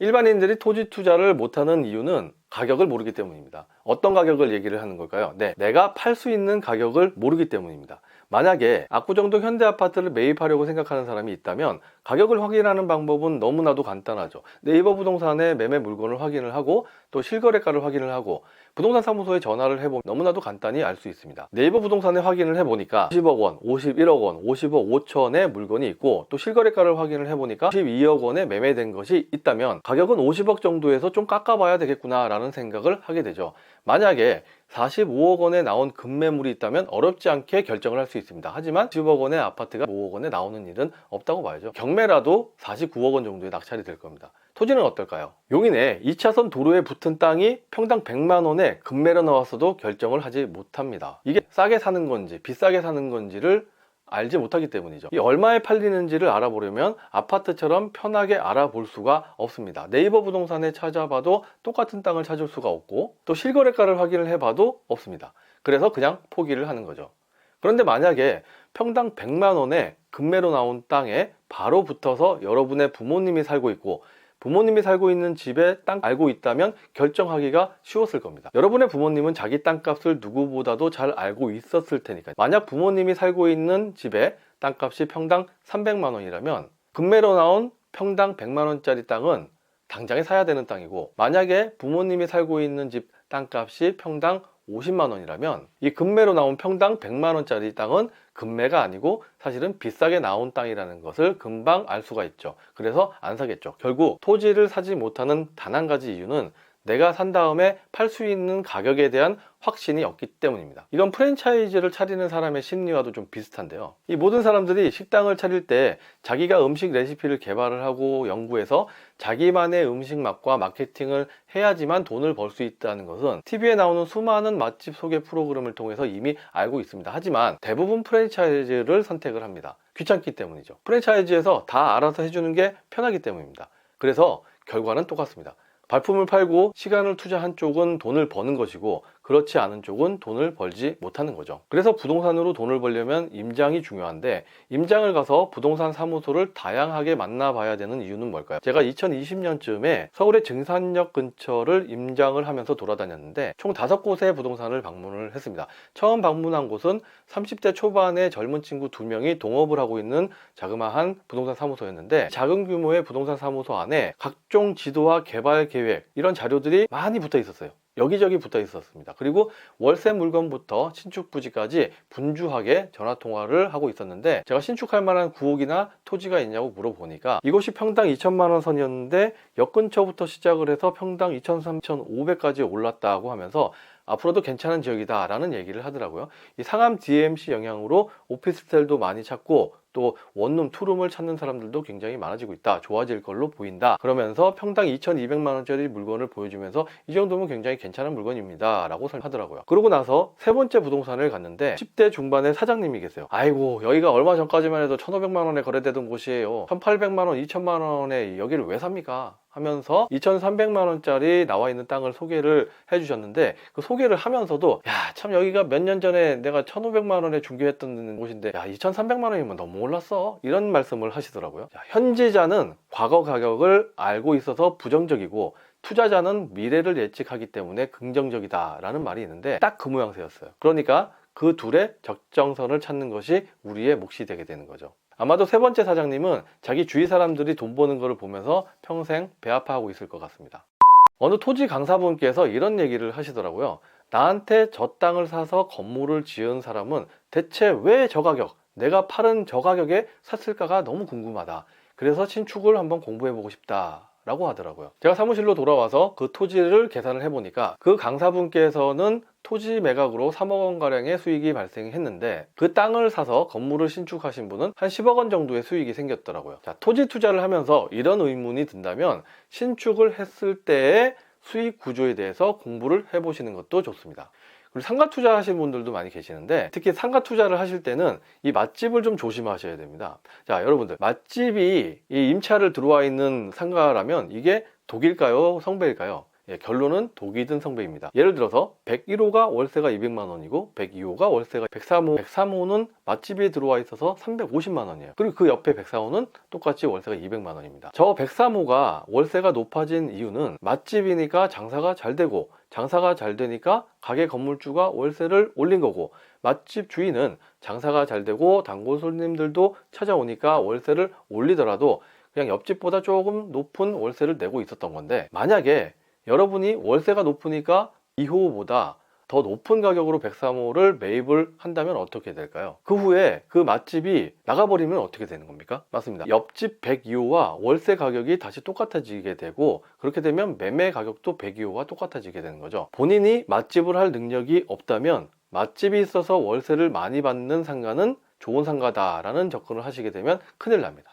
일반인들이 토지 투자를 못하는 이유는 가격을 모르기 때문입니다. 어떤 가격을 얘기를 하는 걸까요? 네, 내가 팔 수 있는 가격을 모르기 때문입니다. 만약에 압구정동 현대아파트를 매입하려고 생각하는 사람이 있다면 가격을 확인하는 방법은 너무나도 간단하죠. 네이버 부동산에 매매 물건을 확인을 하고 또 실거래가를 확인을 하고 부동산 사무소에 전화를 해보면 너무나도 간단히 알 수 있습니다. 네이버 부동산에 확인을 해보니까 50억 원, 51억 원, 50억 5천의 물건이 있고 또 실거래가를 확인을 해보니까 12억 원에 매매된 것이 있다면 가격은 50억 정도에서 좀 깎아봐야 되겠구나 라는 생각을 하게 되죠. 만약에 45억 원에 나온 급매물이 있다면 어렵지 않게 결정을 할 수 있습니다. 하지만 10억 원의 아파트가 5억 원에 나오는 일은 없다고 봐야죠. 경매라도 49억 원 정도의 낙찰이 될 겁니다. 토지는 어떨까요? 용인에 2차선 도로에 붙은 땅이 평당 100만 원에 급매로 나왔어도 결정을 하지 못합니다. 이게 싸게 사는 건지 비싸게 사는 건지를 알지 못하기 때문이죠. 이 얼마에 팔리는지를 알아보려면 아파트처럼 편하게 알아볼 수가 없습니다. 네이버 부동산에 찾아봐도 똑같은 땅을 찾을 수가 없고 또 실거래가를 확인을 해봐도 없습니다. 그래서 그냥 포기를 하는 거죠. 그런데 만약에 평당 100만 원에 급매로 나온 땅에 바로 붙어서 여러분의 부모님이 살고 있고 부모님이 살고 있는 집에 땅 알고 있다면 결정하기가 쉬웠을 겁니다. 여러분의 부모님은 자기 땅값을 누구보다도 잘 알고 있었을 테니까요. 만약 부모님이 살고 있는 집에 땅값이 평당 300만 원이라면 급매로 나온 평당 100만 원짜리 땅은 당장에 사야 되는 땅이고 만약에 부모님이 살고 있는 집 땅값이 평당 50만 원이라면 이 급매로 나온 평당 100만 원짜리 땅은 급매가 아니고 사실은 비싸게 나온 땅이라는 것을 금방 알 수가 있죠. 그래서 안 사겠죠. 결국 토지를 사지 못하는 단 한 가지 이유는 내가 산 다음에 팔 수 있는 가격에 대한 확신이 없기 때문입니다. 이건 프랜차이즈를 차리는 사람의 심리와도 좀 비슷한데요. 이 모든 사람들이 식당을 차릴 때 자기가 음식 레시피를 개발을 하고 연구해서 자기만의 음식 맛과 마케팅을 해야지만 돈을 벌 수 있다는 것은 TV에 나오는 수많은 맛집 소개 프로그램을 통해서 이미 알고 있습니다. 하지만 대부분 프랜차이즈를 선택을 합니다. 귀찮기 때문이죠. 프랜차이즈에서 다 알아서 해주는 게 편하기 때문입니다. 그래서 결과는 똑같습니다. 발품을 팔고 시간을 투자한 쪽은 돈을 버는 것이고 그렇지 않은 쪽은 돈을 벌지 못하는 거죠. 그래서 부동산으로 돈을 벌려면 임장이 중요한데 임장을 가서 부동산 사무소를 다양하게 만나봐야 되는 이유는 뭘까요? 제가 2020년쯤에 서울의 증산역 근처를 임장을 하면서 돌아다녔는데 총 5곳의 부동산을 방문을 했습니다. 처음 방문한 곳은 30대 초반의 젊은 친구 2명이 동업을 하고 있는 자그마한 부동산 사무소였는데 작은 규모의 부동산 사무소 안에 각종 지도와 개발 계획 이런 자료들이 많이 붙어 있었어요. 여기저기 붙어 있었습니다. 그리고 월세 물건부터 신축 부지까지 분주하게 전화 통화를 하고 있었는데 제가 신축할 만한 구옥이나 토지가 있냐고 물어보니까 이곳이 평당 2천만 원 선이었는데 역 근처부터 시작을 해서 평당 2천, 3천, 500까지 올랐다고 하면서 앞으로도 괜찮은 지역이다 라는 얘기를 하더라고요. 이 상암 DMC 영향으로 오피스텔도 많이 찾고 또 원룸, 투룸을 찾는 사람들도 굉장히 많아지고 있다. 좋아질 걸로 보인다. 그러면서 평당 2,200만 원짜리 물건을 보여주면서 이 정도면 굉장히 괜찮은 물건입니다 라고 하더라고요. 그러고 나서 세 번째 부동산을 갔는데 10대 중반의 사장님이 계세요. 아이고 여기가 얼마 전까지만 해도 1,500만 원에 거래되던 곳이에요. 1,800만 원, 2,000만 원에 여기를 왜 삽니까? 하면서 2,300만 원짜리 나와 있는 땅을 소개를 해주셨는데 그 소개를 하면서도 야 참 여기가 몇 년 전에 내가 1,500만 원에 중개했던 곳인데 야 2,300만 원이면 너무 올랐어 이런 말씀을 하시더라고요. 자, 현지자는 과거 가격을 알고 있어서 부정적이고 투자자는 미래를 예측하기 때문에 긍정적이다 라는 말이 있는데 딱 그 모양새였어요. 그러니까 그 둘의 적정선을 찾는 것이 우리의 몫이 되게 되는 거죠. 아마도 세 번째 사장님은 자기 주위 사람들이 돈 버는 것을 보면서 평생 배 아파하고 있을 것 같습니다. 어느 토지 강사분께서 이런 얘기를 하시더라고요. 나한테 저 땅을 사서 건물을 지은 사람은 대체 왜 저 가격, 내가 팔은 저 가격에 샀을까가 너무 궁금하다. 그래서 신축을 한번 공부해보고 싶다 라고 하더라고요. 제가 사무실로 돌아와서 그 토지를 계산을 해보니까 그 강사분께서는 토지 매각으로 3억 원가량의 수익이 발생했는데 그 땅을 사서 건물을 신축하신 분은 한 10억 원 정도의 수익이 생겼더라고요. 자, 토지 투자를 하면서 이런 의문이 든다면 신축을 했을 때의 수익 구조에 대해서 공부를 해보시는 것도 좋습니다. 그리고 상가 투자 하시는 분들도 많이 계시는데 특히 상가 투자를 하실 때는 이 맛집을 좀 조심하셔야 됩니다. 자, 여러분들 맛집이 이 임차를 들어와 있는 상가라면 이게 독일까요? 성배일까요? 결론은 독이 든 성배입니다. 예를 들어서 101호가 월세가 200만 원이고 102호가 월세가 103호는 맛집이 들어와 있어서 350만 원이에요. 그리고 그 옆에 104호는 똑같이 월세가 200만 원입니다. 저 103호가 월세가 높아진 이유는 맛집이니까 장사가 잘 되고, 장사가 잘 되니까 가게 건물주가 월세를 올린 거고, 맛집 주인은 장사가 잘 되고 단골 손님들도 찾아오니까 월세를 올리더라도 그냥 옆집보다 조금 높은 월세를 내고 있었던 건데, 만약에 여러분이 월세가 높으니까 2호보다 더 높은 가격으로 103호를 매입을 한다면 어떻게 될까요? 그 후에 그 맛집이 나가버리면 어떻게 되는 겁니까? 맞습니다. 옆집 102호와 월세 가격이 다시 똑같아지게 되고, 그렇게 되면 매매 가격도 102호와 똑같아지게 되는 거죠. 본인이 맛집을 할 능력이 없다면 맛집이 있어서 월세를 많이 받는 상가는 좋은 상가다라는 접근을 하시게 되면 큰일 납니다.